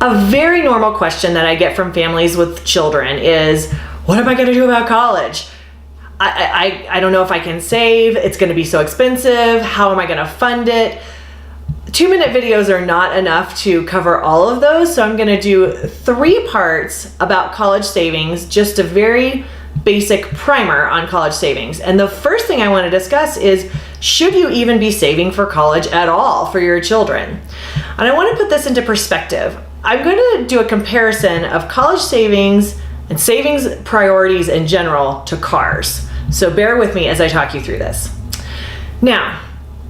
A very normal question that I get from families with children is, what am I gonna do about college? I don't know if I can save, it's gonna be so expensive, how am I gonna fund it? 2-minute videos are not enough to cover all of those, so I'm gonna do 3 parts about college savings, just a very basic primer on college savings. And the first thing I wanna discuss is, should you even be saving for college at all for your children? And I wanna put this into perspective. I'm gonna do a comparison of college savings and savings priorities in general to cars. So bear with me as I talk you through this. Now,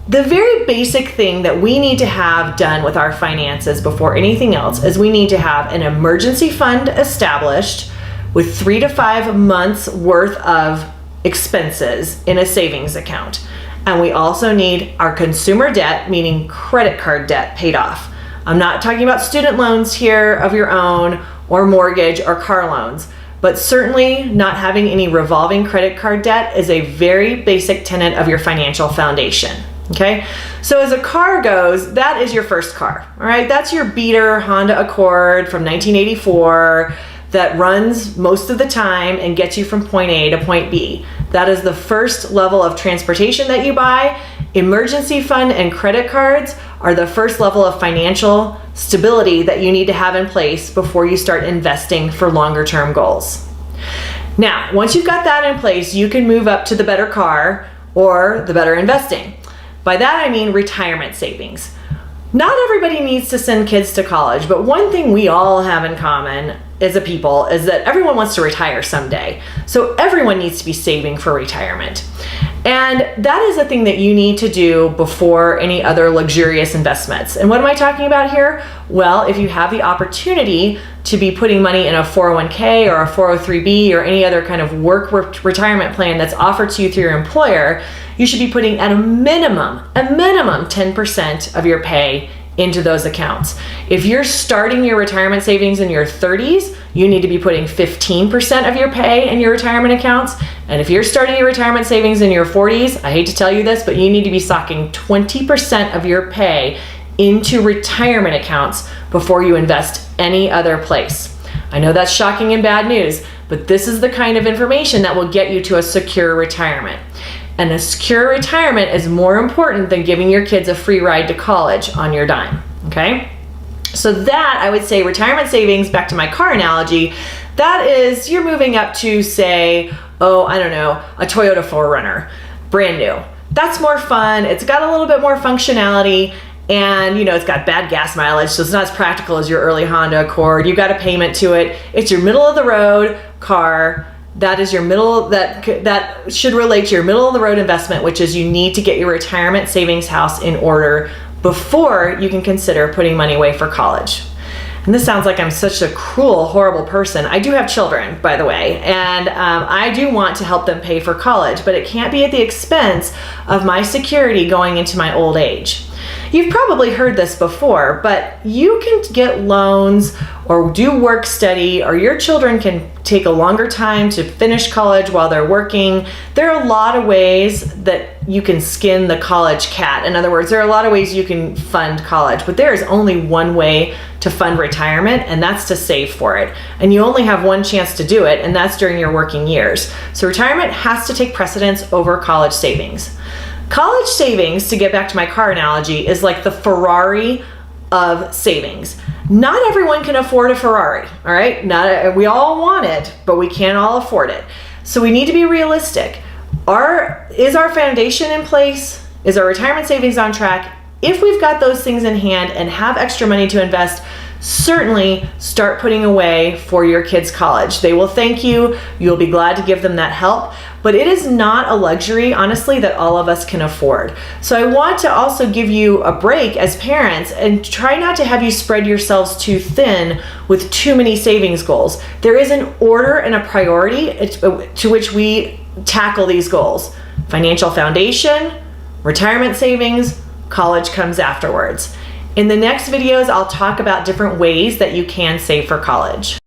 the very basic thing that we need to have done with our finances before anything else is we need to have an emergency fund established with 3 to 5 months worth of expenses in a savings account. And we also need our consumer debt, meaning credit card debt, paid off. I'm not talking about student loans here of your own or mortgage or car loans, but certainly not having any revolving credit card debt is a very basic tenet of your financial foundation. Okay, so as a car goes, that is your first car, all right? That's your beater Honda Accord from 1984 that runs most of the time and gets you from point A to point B. That is the first level of transportation that you buy. Emergency fund and credit cards are the first level of financial stability that you need to have in place before you start investing for longer term goals. Now, once you've got that in place, you can move up to the better car or the better investing. By that I mean retirement savings. Not everybody needs to send kids to college, but one thing we all have in common as a people is that everyone wants to retire someday. So everyone needs to be saving for retirement. And that is a thing that you need to do before any other luxurious investments. And what am I talking about here? Well, if you have the opportunity to be putting money in a 401k or a 403b or any other kind of work retirement plan that's offered to you through your employer, you should be putting at a minimum 10% of your pay into those accounts. If you're starting your retirement savings in your 30s, you need to be putting 15% of your pay in your retirement accounts. And if you're starting your retirement savings in your 40s, I hate to tell you this, but you need to be socking 20% of your pay into retirement accounts before you invest any other place. I know that's shocking and bad news, but this is the kind of information that will get you to a secure retirement. And a secure retirement is more important than giving your kids a free ride to college on your dime, okay? So that, I would say, retirement savings, back to my car analogy, that is, you're moving up to, say, I don't know, a Toyota 4Runner, brand new. That's more fun, it's got a little bit more functionality, and it's got bad gas mileage, so it's not as practical as your early Honda Accord. You've got a payment to it. It's your middle of the road car. That is your that should relate to your middle of the road investment, which is you need to get your retirement savings house in order before you can consider putting money away for college. And this sounds like I'm such a cruel, horrible person. I do have children, by the way, and I do want to help them pay for college, but it can't be at the expense of my security going into my old age. You've probably heard this before, but you can get loans or do work study, or your children can take a longer time to finish college while they're working. There are a lot of ways that you can skin the college cat. In other words, there are a lot of ways you can fund college, but there is only one way to fund retirement, and that's to save for it. And you only have one chance to do it, and that's during your working years. So retirement has to take precedence over college savings. College savings, to get back to my car analogy, is like the Ferrari of savings. Not everyone can afford a Ferrari, all right? We all want it, but we can't all afford it. So we need to be realistic. Is our foundation in place? Is our retirement savings on track? If we've got those things in hand and have extra money to invest, certainly start putting away for your kids' college. They will thank you. You'll be glad to give them that help. But it is not a luxury, honestly, that all of us can afford. So I want to also give you a break as parents and try not to have you spread yourselves too thin with too many savings goals. There is an order and a priority to which we tackle these goals. Financial foundation, retirement savings, college comes afterwards. In the next videos, I'll talk about different ways that you can save for college.